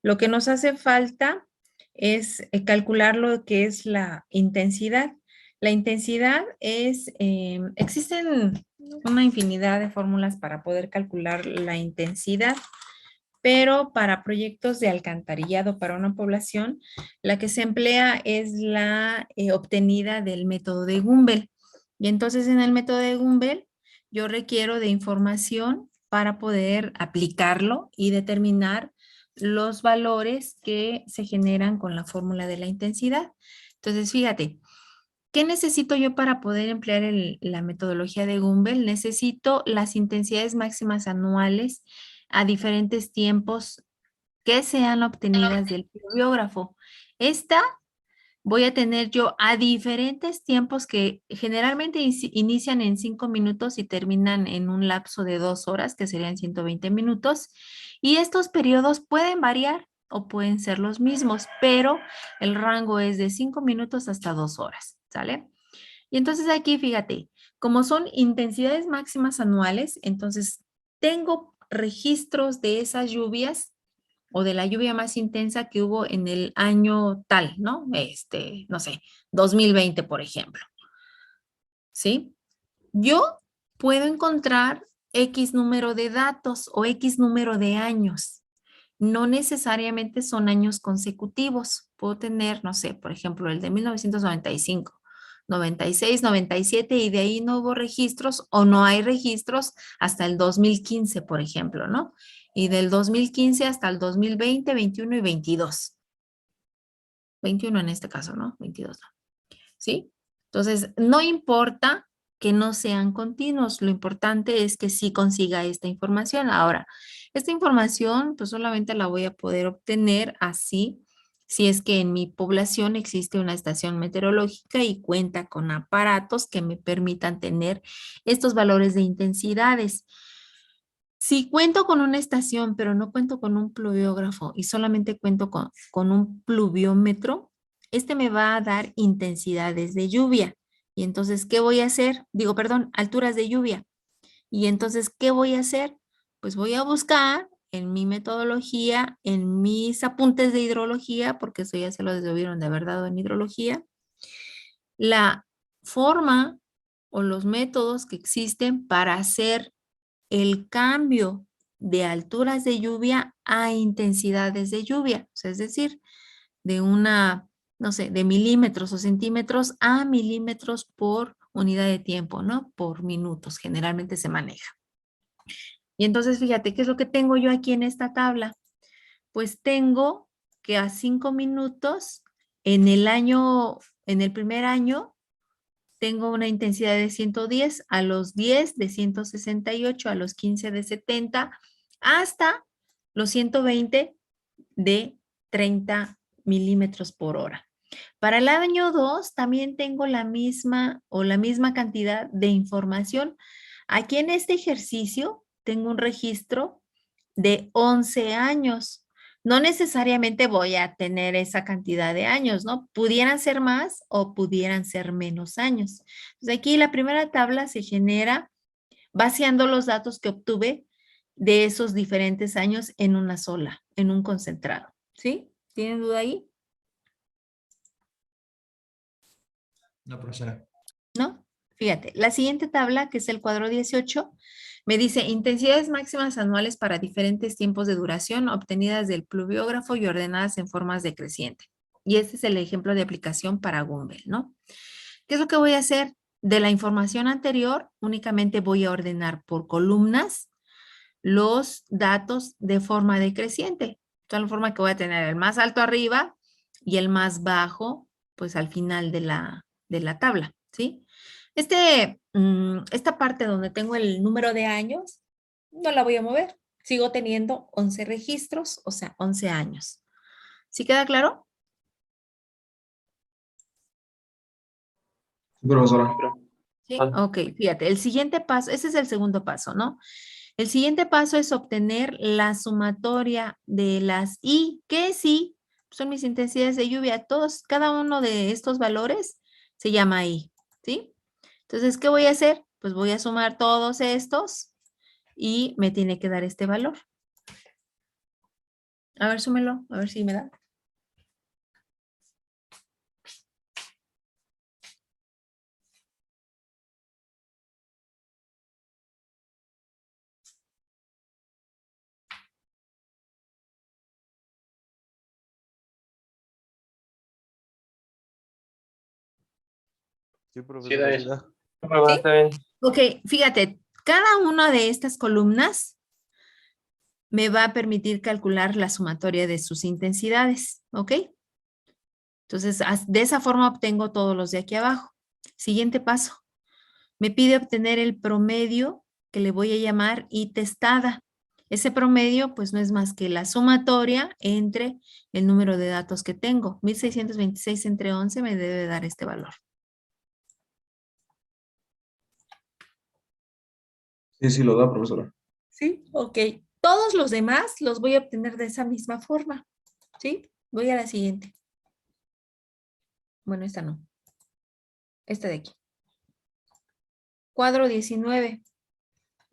Lo que nos hace falta es calcular lo que es la intensidad. La intensidad es, existen una infinidad de fórmulas para poder calcular la intensidad, pero para proyectos de alcantarillado para una población, la que se emplea es la obtenida del método de Gumbel. Y entonces en el método de Gumbel yo requiero de información para poder aplicarlo y determinar los valores que se generan con la fórmula de la intensidad. Entonces, fíjate, ¿qué necesito yo para poder emplear la metodología de Gumbel? Necesito las intensidades máximas anuales a diferentes tiempos que sean obtenidas del biógrafo. Esta voy a tener yo a diferentes tiempos que generalmente inician en 5 minutos y terminan en un lapso de 2 horas, que serían 120 minutos. Y estos periodos pueden variar o pueden ser los mismos, pero el rango es de 5 minutos hasta 2 horas, ¿sale? Y entonces aquí, fíjate, como son intensidades máximas anuales, entonces tengo registros de esas lluvias o de la lluvia más intensa que hubo en el año tal, ¿no? No sé, 2020, por ejemplo, ¿sí? Yo puedo encontrar X número de datos o X número de años. No necesariamente son años consecutivos. Puedo tener, no sé, por ejemplo, el de 1995, 96, 97 y de ahí no hubo registros o no hay registros hasta el 2015, por ejemplo, ¿no? Y del 2015 hasta el 2020, 21 y 22. 21 en este caso, ¿no? 22, ¿no? ¿Sí? Entonces, no importa que no sean continuos, lo importante es que sí consiga esta información. Ahora, esta información pues solamente la voy a poder obtener así si es que en mi población existe una estación meteorológica y cuenta con aparatos que me permitan tener estos valores de intensidades. Si cuento con una estación, pero no cuento con un pluviógrafo y solamente cuento con un pluviómetro, este me va a dar intensidades de lluvia. Y entonces, ¿qué voy a hacer? Digo, perdón, alturas de lluvia. Y entonces, ¿qué voy a hacer? Pues voy a buscar en mi metodología, en mis apuntes de hidrología, porque eso ya se lo debieron de haber dado en hidrología, la forma o los métodos que existen para hacer el cambio de alturas de lluvia a intensidades de lluvia, o sea, es decir, de una, no sé, de milímetros o centímetros a milímetros por unidad de tiempo, ¿no? Por minutos, generalmente se maneja. Y entonces, fíjate, ¿qué es lo que tengo yo aquí en esta tabla? Pues tengo que a 5 minutos en el año, en el primer año, tengo una intensidad de 110, a los 10 de 168, a los 15 de 70, hasta los 120 de 30 milímetros por hora. Para el año 2 también tengo la misma o la misma cantidad de información. Aquí en este ejercicio tengo un registro de 11 años. No necesariamente voy a tener esa cantidad de años, ¿no? Pudieran ser más o pudieran ser menos años. Entonces aquí la primera tabla se genera vaciando los datos que obtuve de esos diferentes años en una sola, en un concentrado. ¿Sí? ¿Tienen duda ahí? No, profesora. ¿No? Fíjate, la siguiente tabla, que es el cuadro 18, me dice intensidades máximas anuales para diferentes tiempos de duración obtenidas del pluviógrafo y ordenadas en formas decreciente. Y este es el ejemplo de aplicación para Gumbel, ¿no? ¿Qué es lo que voy a hacer? De la información anterior, únicamente voy a ordenar por columnas los datos de forma decreciente. De tal forma que voy a tener el más alto arriba y el más bajo, pues al final de la tabla, ¿sí? Esta parte donde tengo el número de años, no la voy a mover. Sigo teniendo 11 registros, o sea, 11 años. ¿Sí queda claro? Sí, profesora. Sí. Ok, fíjate, el siguiente paso, ese es el segundo paso, ¿no? El siguiente paso es obtener la sumatoria de las I, que sí, son mis intensidades de lluvia. Todos, cada uno de estos valores se llama I, ¿sí? Entonces, ¿qué voy a hacer? Pues voy a sumar todos estos y me tiene que dar este valor. A ver, súmelo, a ver si me da. Sí, Sí, profesora, sí David. da. ¿Sí? Está bien. Ok, fíjate, cada una de estas columnas me va a permitir calcular la sumatoria de sus intensidades, ¿ok? Entonces, de esa forma obtengo todos los de aquí abajo. Siguiente paso. Me pide obtener el promedio que le voy a llamar I testada. Ese promedio, pues no es más que la sumatoria entre el número de datos que tengo. 1626 entre 11 me debe dar este valor. Sí, sí lo da, profesora. ¿Sí? Ok. Todos los demás los voy a obtener de esa misma forma. ¿Sí? Voy a la siguiente. Bueno, esta no. Esta de aquí. Cuadro 19.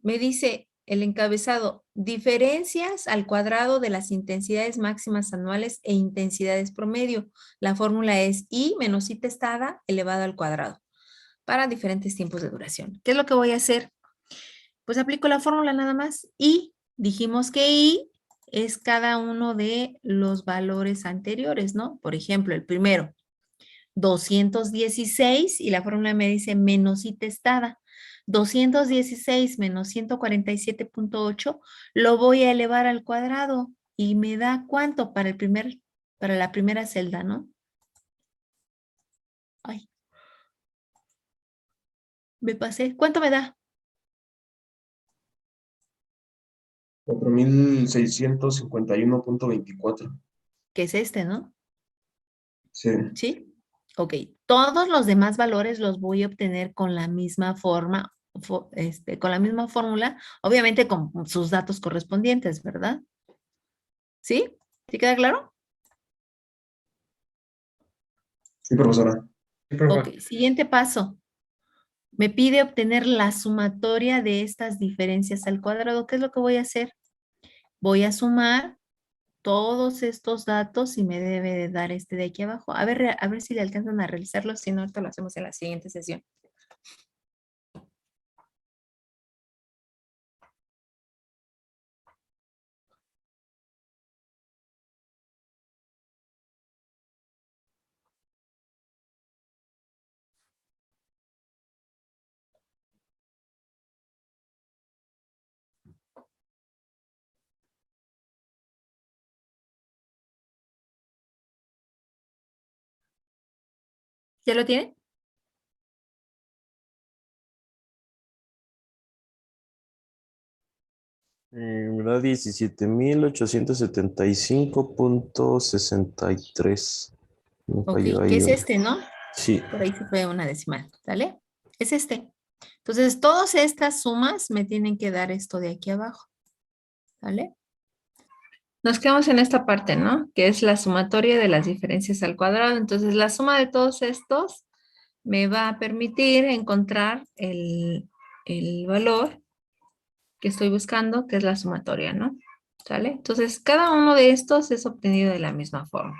Me dice el encabezado, diferencias al cuadrado de las intensidades máximas anuales e intensidades promedio. La fórmula es I menos I testada elevado al cuadrado para diferentes tiempos de duración. ¿Qué es lo que voy a hacer? Pues aplico la fórmula nada más. Y dijimos que I es cada uno de los valores anteriores, ¿no? Por ejemplo, el primero, 216 y la fórmula me dice menos I testada. 216 menos 147.8 lo voy a elevar al cuadrado y me da ¿cuánto para la primera celda, ¿no? Ay, me pasé. ¿Cuánto me da? 4651.24. Que es este, ¿no? Sí. ¿Sí? Ok. Todos los demás valores los voy a obtener con la misma forma, con la misma fórmula, obviamente con sus datos correspondientes, ¿verdad? ¿Sí? ¿Sí queda claro? Sí, profesora. Sí, profe. Ok, siguiente paso. Me pide obtener la sumatoria de estas diferencias al cuadrado. ¿Qué es lo que voy a hacer? Voy a sumar todos estos datos y me debe de dar este de aquí abajo. A ver si le alcanzan a realizarlo, si no, esto lo hacemos en la siguiente sesión. ¿Ya lo tiene? Me da 17,875.63. Me Ok, falló que ahí es una. este, ¿no? Sí. Por ahí se fue una decimal, ¿sale? Es este. Entonces, todas estas sumas me tienen que dar esto de aquí abajo, ¿vale? Nos quedamos en esta parte, ¿no? Que es la sumatoria de las diferencias al cuadrado. Entonces, la suma de todos estos me va a permitir encontrar el valor que estoy buscando, que es la sumatoria, ¿no? ¿Sale? Entonces, cada uno de estos es obtenido de la misma forma.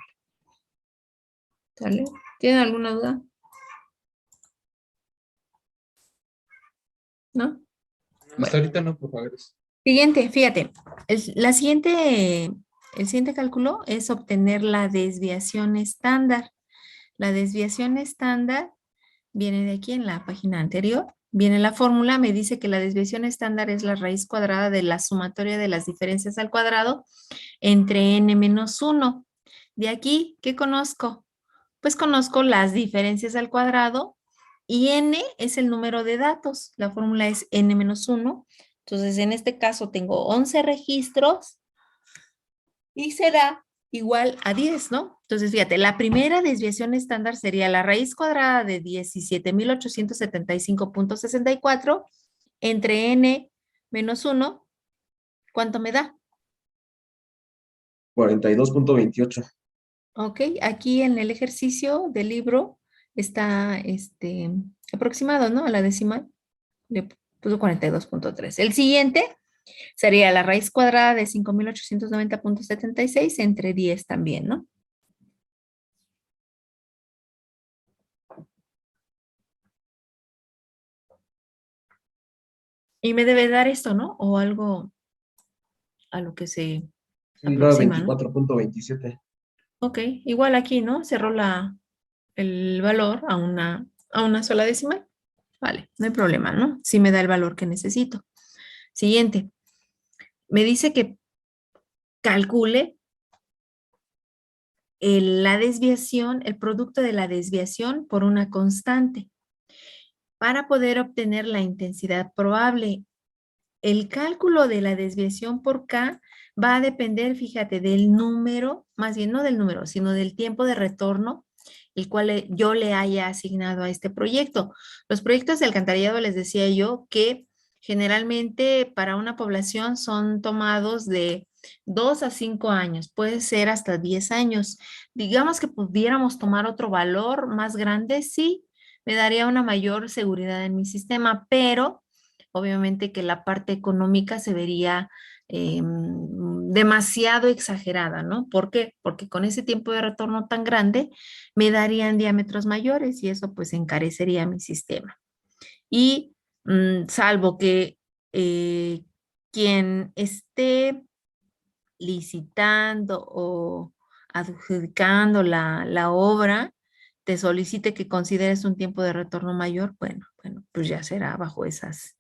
¿Sale? ¿Tienen alguna duda? ¿No? Hasta ahorita no, por favor. Siguiente, fíjate. El siguiente cálculo es obtener la desviación estándar. La desviación estándar viene de aquí en la página anterior. Viene la fórmula, me dice que la desviación estándar es la raíz cuadrada de la sumatoria de las diferencias al cuadrado entre n menos 1. De aquí, ¿qué conozco? Pues conozco las diferencias al cuadrado y n es el número de datos. La fórmula es n menos 1. Entonces, en este caso tengo 11 registros y será igual a 10, ¿no? Entonces, fíjate, la primera desviación estándar sería la raíz cuadrada de 17,875.64 entre n menos 1. ¿Cuánto me da? 42.28. Ok, aquí en el ejercicio del libro está aproximado, ¿no? A la decimal le puso 42.3. El siguiente Sería la raíz cuadrada de 5.890.76 entre 10 también, ¿no? Y me debe dar esto, ¿no? O algo a lo que se Sí, da aproxima, ¿no? 24.27. Ok, igual aquí, ¿no? Cerró el valor a una sola decimal. Vale, no hay problema, ¿no? Sí me da el valor que necesito. Siguiente. Me dice que calcule la desviación, el producto de la desviación por una constante para poder obtener la intensidad probable. El cálculo de la desviación por K va a depender, fíjate, del número, más bien no del número, sino del tiempo de retorno, el cual yo le haya asignado a este proyecto. Los proyectos de alcantarillado les decía yo que generalmente para una población son tomados de 2 a 5 años, puede ser hasta 10 años. Digamos que pudiéramos tomar otro valor más grande, sí, me daría una mayor seguridad en mi sistema, pero obviamente que la parte económica se vería demasiado exagerada, ¿no? ¿Por qué? Porque con ese tiempo de retorno tan grande me darían diámetros mayores y eso pues encarecería mi sistema. Y salvo que eh, quien esté licitando o adjudicando la obra te solicite que consideres un tiempo de retorno mayor, bueno, pues ya será bajo estas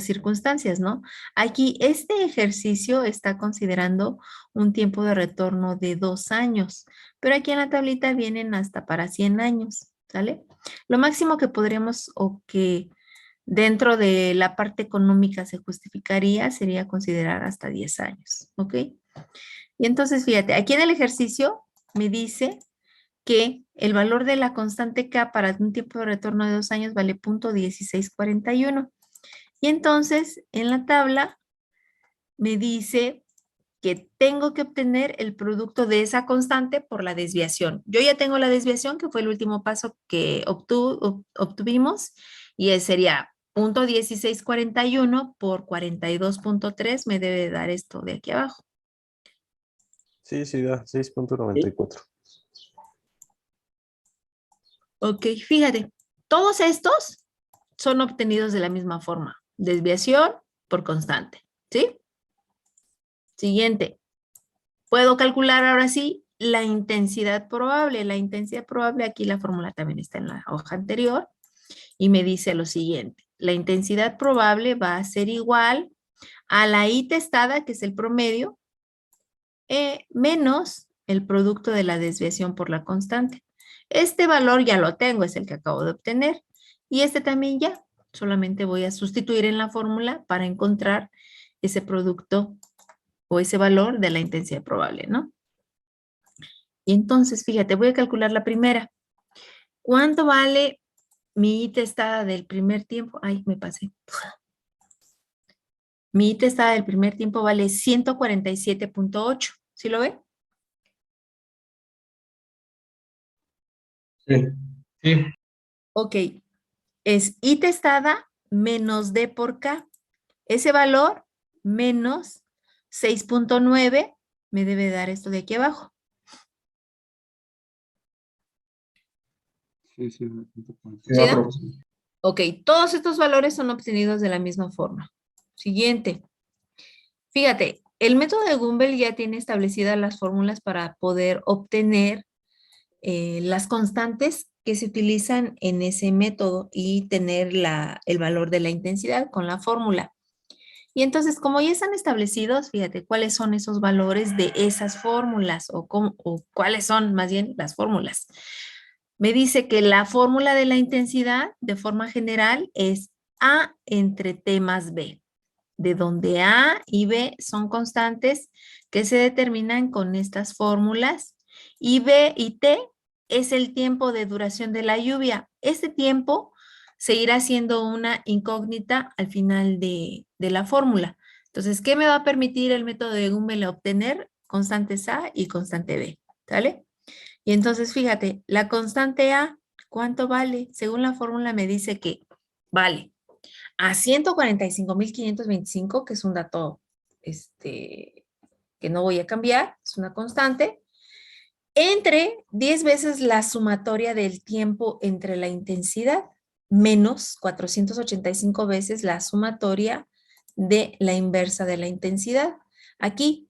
circunstancias, ¿no? Aquí este ejercicio está considerando un tiempo de retorno de 2 años, pero aquí en la tablita vienen hasta para 100 años, ¿sale? Lo máximo que podríamos o que dentro de la parte económica se justificaría sería considerar hasta 10 años, ¿ok? Y entonces, fíjate, aquí en el ejercicio me dice que el valor de la constante K para un tiempo de retorno de 2 años vale 0.1641. Y entonces, en la tabla me dice que tengo que obtener el producto de esa constante por la desviación. Yo ya tengo la desviación, que fue el último paso que obtuvimos, y sería 0.1641 por 42.3 me debe dar esto de aquí abajo. Sí, sí, da 6.94. Ok, fíjate, todos estos son obtenidos de la misma forma. Desviación por constante, ¿sí? Siguiente. Puedo calcular ahora sí la intensidad probable. La intensidad probable, aquí la fórmula también está en la hoja anterior, y me dice lo siguiente. La intensidad probable va a ser igual a la I testada, que es el promedio, menos el producto de la desviación por la constante. Este valor ya lo tengo, es el que acabo de obtener. Y este también ya. Solamente voy a sustituir en la fórmula para encontrar ese producto o ese valor de la intensidad probable, ¿no? Y entonces, fíjate, voy a calcular la primera. ¿Cuánto vale mi I testada del primer tiempo? Ay, me pasé. Mi I testada del primer tiempo vale 147.8. ¿Sí lo ve? Sí. Sí, Ok. Es I testada menos D por K. Ese valor menos 6.9 me debe dar esto de aquí abajo. sí, sí. Sí, ¿Sí da, da? profesor. Ok, todos estos valores son obtenidos de la misma forma. Siguiente. Fíjate, el método de Gumbel ya tiene establecidas las fórmulas para poder obtener las constantes que se utilizan en ese método y tener el valor de la intensidad con la fórmula. Y entonces, como ya están establecidos, fíjate cuáles son esos valores de esas fórmulas o cuáles son más bien las fórmulas. Me dice que la fórmula de la intensidad de forma general es A entre T más B, de donde A y B son constantes que se determinan con estas fórmulas, y B y T es el tiempo de duración de la lluvia. Este tiempo seguirá siendo una incógnita al final de la fórmula. Entonces, ¿qué me va a permitir el método de Gumbel obtener? Constantes A y constante B, ¿sale? Y entonces, fíjate, la constante A, ¿cuánto vale? Según la fórmula me dice que vale a 145.525, que es un dato que no voy a cambiar, es una constante, entre 10 veces la sumatoria del tiempo entre la intensidad menos 485 veces la sumatoria de la inversa de la intensidad. Aquí,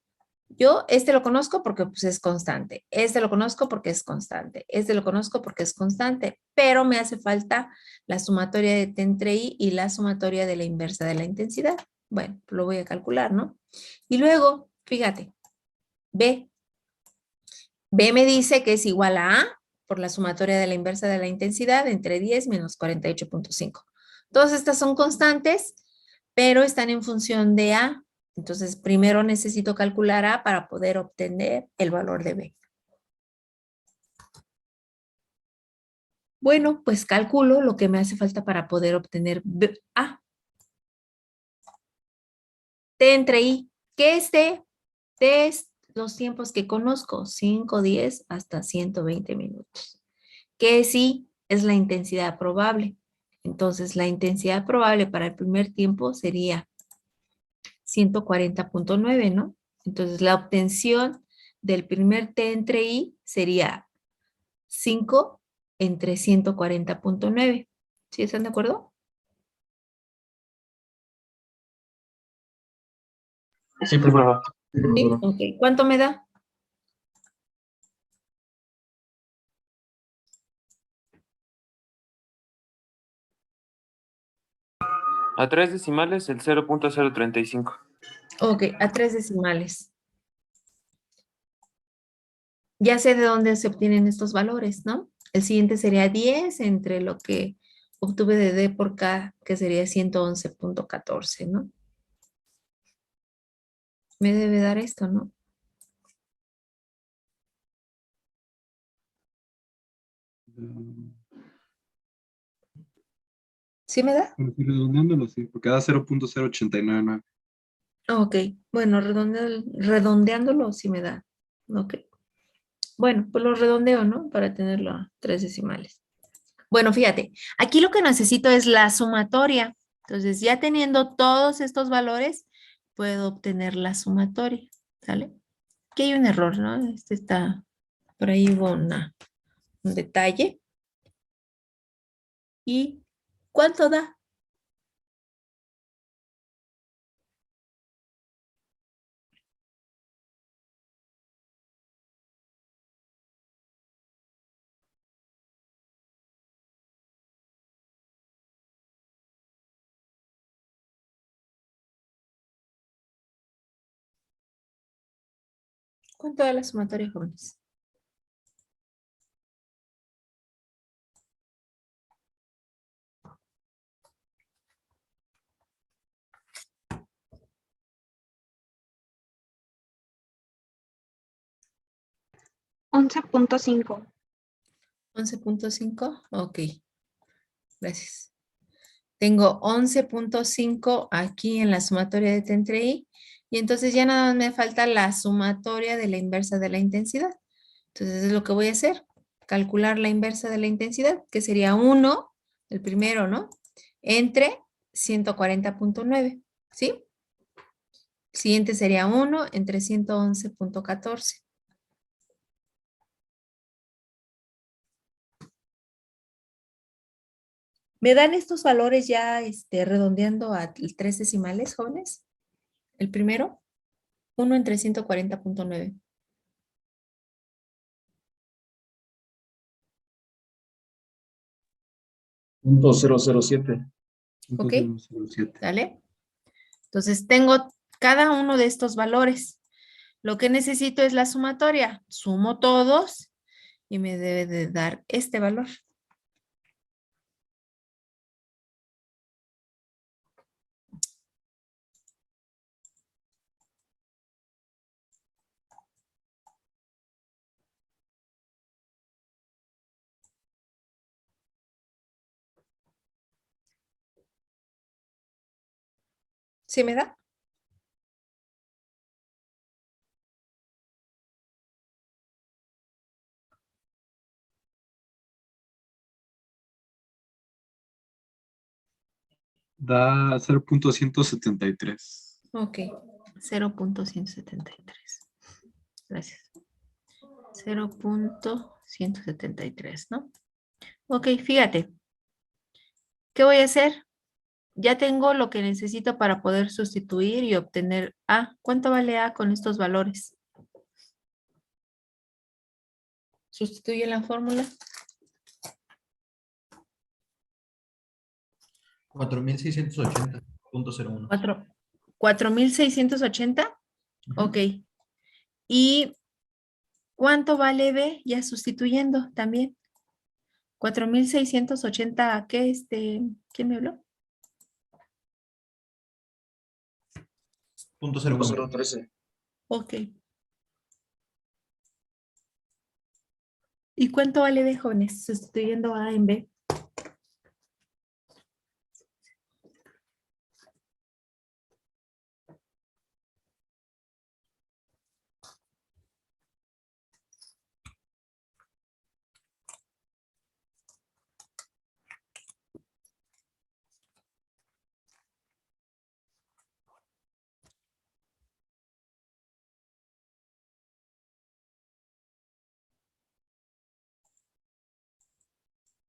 yo lo conozco porque pues, es constante, lo conozco porque es constante, lo conozco porque es constante, pero me hace falta la sumatoria de T entre I y la sumatoria de la inversa de la intensidad. Bueno, lo voy a calcular, ¿no? Y luego, fíjate, B. B me dice que es igual a por la sumatoria de la inversa de la intensidad entre 10 menos 48.5. Todas estas son constantes, pero están en función de A. Entonces, primero necesito calcular A para poder obtener el valor de B. Bueno, pues calculo lo que me hace falta para poder obtener A. T entre I. ¿Qué es T? T es los tiempos que conozco, 5, 10 hasta 120 minutos. ¿Qué es I? Es la intensidad probable. Entonces, la intensidad probable para el primer tiempo sería 140.9, ¿no? Entonces, la obtención del primer T entre I sería 5 entre 140.9. ¿Sí están de acuerdo? Sí, profe. Sí, ok. ¿Cuánto me da? A 3 decimales, el 0.035. Ok, a 3 decimales. Ya sé de dónde se obtienen estos valores, ¿no? El siguiente sería 10 entre lo que obtuve de D por K, que sería 111.14, ¿no? Me debe dar esto, ¿no? ¿Sí me da? Redondeándolo, sí, porque da 0.0899. Ok, bueno, redondeándolo sí me da. Ok. Bueno, pues lo redondeo, ¿no? Para tenerlo a 3 decimales. Bueno, fíjate, aquí lo que necesito es la sumatoria. Entonces, ya teniendo todos estos valores, puedo obtener la sumatoria, ¿sale? Aquí hay un error, ¿no? Por ahí hubo un detalle. ¿Y cuánto da? ¿Cuánto da la sumatoria, jóvenes? $11.5. 11.5. Ok, gracias. Tengo 11.5 aquí en la sumatoria de T entre I. Y entonces ya nada más me falta la sumatoria de la inversa de la intensidad. Entonces es lo que voy a hacer. Calcular la inversa de la intensidad, que sería 1, el primero, ¿no? Entre 140.9, ¿sí? El siguiente sería 1 entre 111.14. ¿Me dan estos valores ya redondeando a 3 decimales, jóvenes? El primero, 1 entre 140.9. 0.007. ¿Ok? 0.007. ¿Dale? Entonces tengo cada uno de estos valores. Lo que necesito es la sumatoria. Sumo todos y me debe de dar este valor. ¿Sí me da? Da 0.173. Ok, 0.173. Gracias. 0.173, ¿no? Ok, fíjate. ¿Qué voy a hacer? Ya tengo lo que necesito para poder sustituir y obtener A. ¿Cuánto vale A con estos valores? Sustituye la fórmula. 4680.01. 4.680. Ok. ¿Y cuánto vale B? Ya sustituyendo también. 4.680, ¿qué? ¿Quién me habló? Punto 0.13. Ok. ¿Y cuánto vale B, jóvenes? Sustituyendo A en B.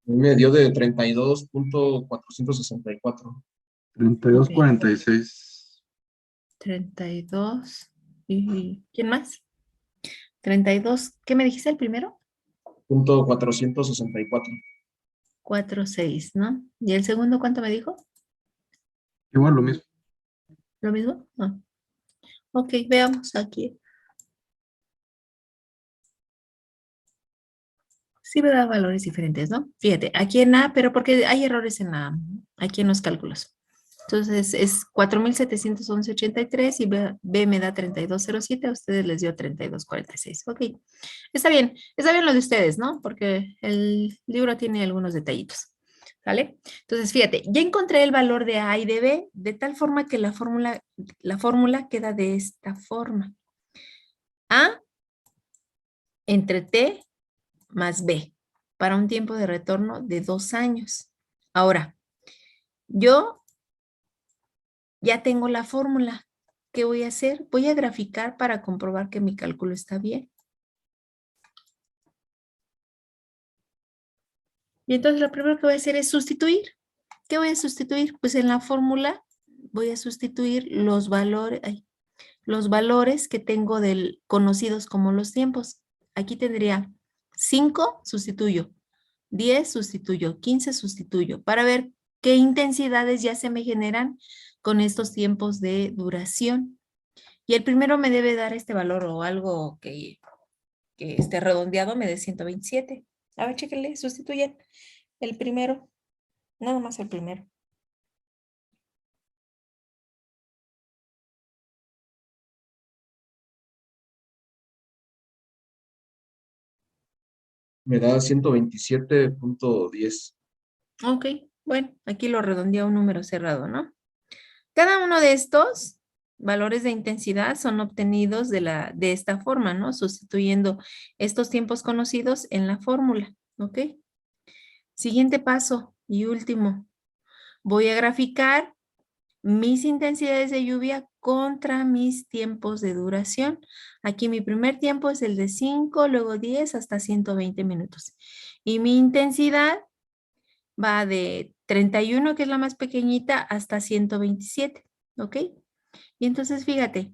Me dio de 32.464. 32.46. 32. ¿Y quién más? 32. ¿Qué me dijiste el primero? Punto 464. 4,6, ¿no? ¿Y el segundo cuánto me dijo? Igual lo mismo. ¿Lo mismo? No. Ok, veamos aquí. Sí me da valores diferentes, ¿no? Fíjate, aquí en A, pero porque hay errores en aquí en los cálculos. Entonces es 4.711.83 y B me da 32.07, a ustedes les dio 32.46. Ok, está bien lo de ustedes, ¿no? Porque el libro tiene algunos detallitos, ¿vale? Entonces, fíjate, ya encontré el valor de A y de B, de tal forma que la fórmula queda de esta forma. A entre T más B, para un tiempo de retorno de 2 años. Ahora, yo ya tengo la fórmula. ¿Qué voy a hacer? Voy a graficar para comprobar que mi cálculo está bien. Y entonces lo primero que voy a hacer es sustituir. ¿Qué voy a sustituir? Pues en la fórmula voy a sustituir los valores que tengo conocidos como los tiempos. Aquí tendría 5, sustituyo. 10 sustituyo, 15 sustituyo, para ver qué intensidades ya se me generan con estos tiempos de duración. Y el primero me debe dar este valor o algo que esté redondeado, me dé 127. A ver, chéquenle, sustituyen el primero, nada más el primero. Me da 127.10. Ok, bueno, aquí lo redondeo a un número cerrado, ¿no? Cada uno de estos valores de intensidad son obtenidos de esta forma, ¿no? Sustituyendo estos tiempos conocidos en la fórmula, ¿ok? Siguiente paso y último. Voy a graficar mis intensidades de lluvia contra mis tiempos de duración. Aquí mi primer tiempo es el de 5, luego 10 hasta 120 minutos. Y mi intensidad va de 31, que es la más pequeñita, hasta 127, ¿ok? Y entonces fíjate,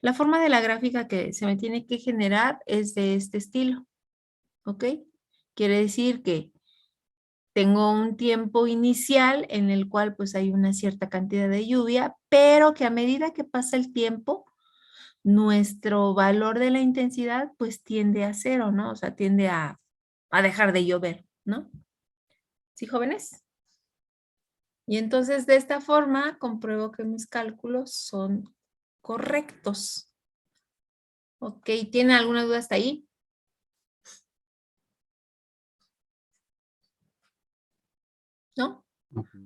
la forma de la gráfica que se me tiene que generar es de este estilo, ¿ok? Quiere decir que tengo un tiempo inicial en el cual pues hay una cierta cantidad de lluvia, pero que a medida que pasa el tiempo, nuestro valor de la intensidad pues tiende a cero, ¿no? O sea, tiende a dejar de llover, ¿no? ¿Sí, jóvenes? Y entonces de esta forma compruebo que mis cálculos son correctos. Ok, ¿tienen alguna duda hasta ahí? ¿No?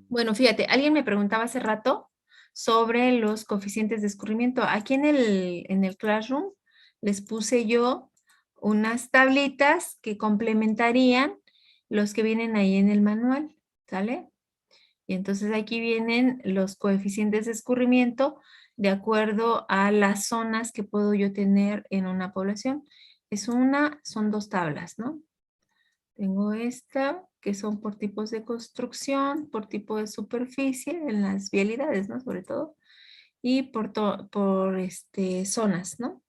Bueno, fíjate, alguien me preguntaba hace rato sobre los coeficientes de escurrimiento. Aquí en el Classroom les puse yo unas tablitas que complementarían los que vienen ahí en el manual, ¿sale? Y entonces aquí vienen los coeficientes de escurrimiento de acuerdo a las zonas que puedo yo tener en una población. Son dos tablas, ¿no? Tengo esta, que son por tipos de construcción, por tipo de superficie, en las vialidades, ¿no? Sobre todo. Y por zonas, ¿no?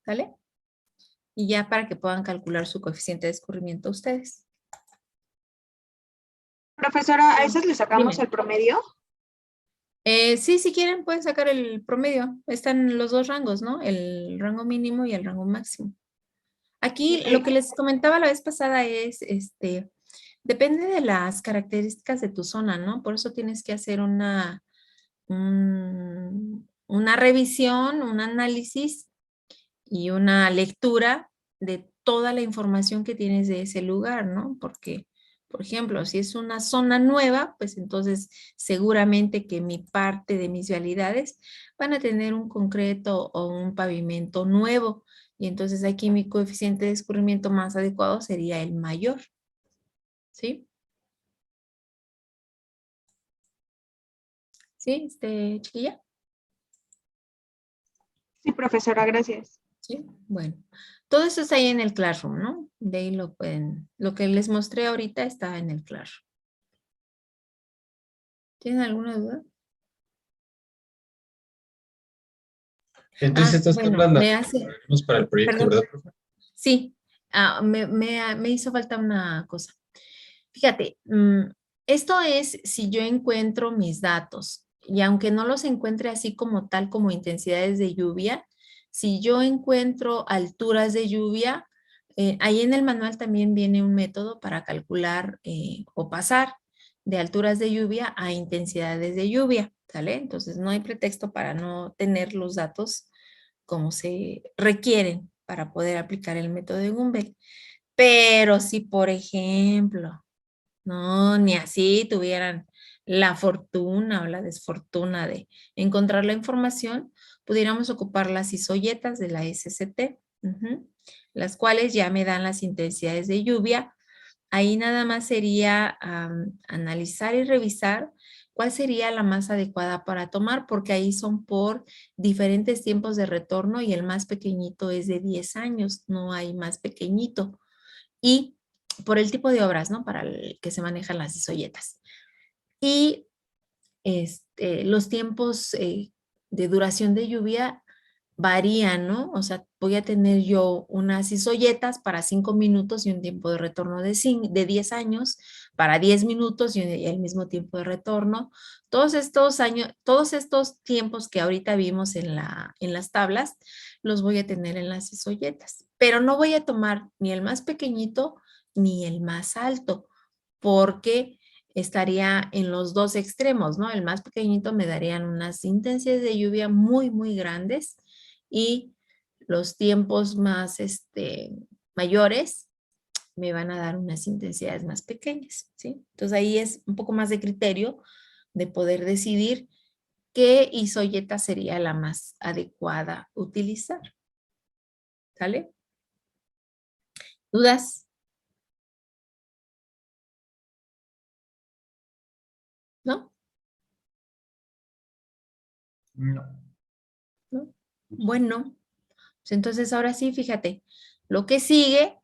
¿Sale? Y ya para que puedan calcular su coeficiente de escurrimiento ustedes. Profesora, ¿a esas le sacamos Dime. el promedio? Sí, si quieren pueden sacar el promedio. Están los dos rangos, ¿no? El rango mínimo y el rango máximo. Aquí lo que les comentaba la vez pasada es, depende de las características de tu zona, ¿no? Por eso tienes que hacer una revisión, un análisis y una lectura de toda la información que tienes de ese lugar, ¿no? Porque, por ejemplo, si es una zona nueva, pues entonces seguramente que mi parte de mis vialidades van a tener un concreto o un pavimento nuevo. Y entonces aquí mi coeficiente de escurrimiento más adecuado sería el mayor. ¿Sí? ¿Sí, chiquilla? Sí, profesora, gracias. Sí, bueno. Todo eso está ahí en el Classroom, ¿no? De ahí lo que les mostré ahorita está en el Classroom. ¿Tienen alguna duda? Entonces estas bueno, tablas me las hace... haremos para el proyecto, Perdón. ¿verdad, profe? Sí, me hizo falta una cosa. Fíjate, esto es si yo encuentro mis datos y aunque no los encuentre así como tal como intensidades de lluvia, si yo encuentro alturas de lluvia, ahí en el manual también viene un método para calcular o pasar de alturas de lluvia a intensidades de lluvia, ¿sale? Entonces no hay pretexto para no tener los datos como se requieren para poder aplicar el método de Gumbel. Pero si, por ejemplo, no, ni así tuvieran la fortuna o la desfortuna de encontrar la información, pudiéramos ocupar las isoyetas de la SCT, las cuales ya me dan las intensidades de lluvia. Ahí nada más sería analizar y revisar cuál sería la más adecuada para tomar, porque ahí son por diferentes tiempos de retorno y el más pequeñito es de 10 años, no hay más pequeñito. Y por el tipo de obras, ¿no? Para el que se manejan las isoyetas. Y los tiempos de duración de lluvia varían, ¿no? O sea, voy a tener yo unas isoyetas para 5 minutos y un tiempo de retorno de 10 años, para 10 minutos y el mismo tiempo de retorno. Todos estos tiempos que ahorita vimos en las tablas, los voy a tener en las isoyetas. Pero no voy a tomar ni el más pequeñito ni el más alto, porque estaría en los dos extremos, ¿no? El más pequeñito me darían unas intensidades de lluvia muy, muy grandes y los tiempos más mayores me van a dar unas intensidades más pequeñas, ¿sí? Entonces ahí es un poco más de criterio de poder decidir qué isoyeta sería la más adecuada utilizar. ¿Sale? ¿Dudas? ¿No? No. ¿No? Bueno, pues entonces ahora sí, fíjate, lo que sigue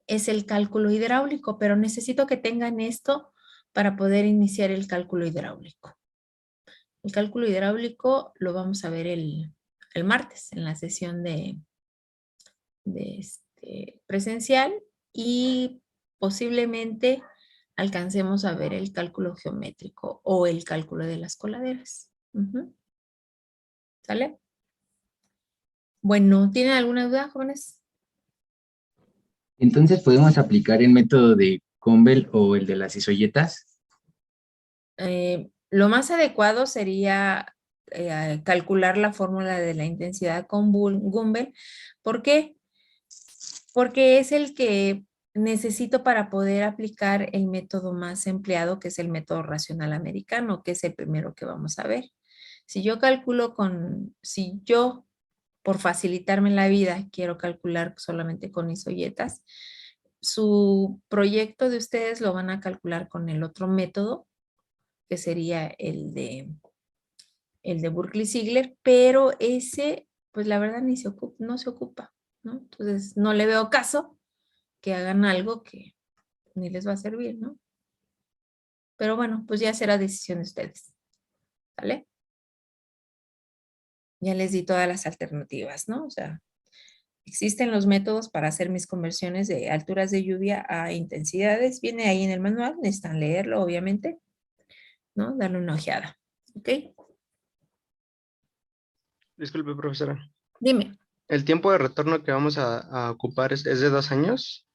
es el cálculo hidráulico, pero necesito que tengan esto para poder iniciar el cálculo hidráulico. El cálculo hidráulico lo vamos a ver el martes en la sesión de presencial y posiblemente alcancemos a ver el cálculo geométrico o el cálculo de las coladeras. ¿Sale? Bueno, ¿tienen alguna duda, jóvenes? Entonces, ¿podemos aplicar el método de Gumbel o el de las isoyetas? Lo más adecuado sería calcular la fórmula de la intensidad con Gumbel. ¿Por qué? Porque es el que necesito para poder aplicar el método más empleado, que es el método racional americano, que es el primero que vamos a ver. Si yo por facilitarme la vida, quiero calcular solamente con isoyetas, su proyecto de ustedes lo van a calcular con el otro método, que sería el de Berkeley-Ziegler, pero ese, pues la verdad ni se ocupa, no se ocupa, ¿no? Entonces no le veo caso que hagan algo que ni les va a servir, ¿no? Pero bueno, pues ya será decisión de ustedes, ¿vale? Ya les di todas las alternativas, ¿no? O sea, existen los métodos para hacer mis conversiones de alturas de lluvia a intensidades. Viene ahí en el manual, necesitan leerlo, obviamente, ¿no? Darle una ojeada, ¿ok? Disculpe, profesora. Dime. ¿El tiempo de retorno que vamos a ocupar es de 2 años?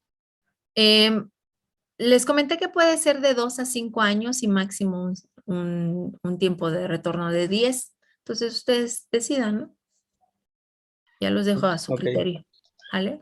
Les comenté que puede ser de 2 a 5 años y máximo un tiempo de retorno de 10. Entonces ustedes decidan, ¿no? Ya los dejo a su Ok. criterio. ¿Vale?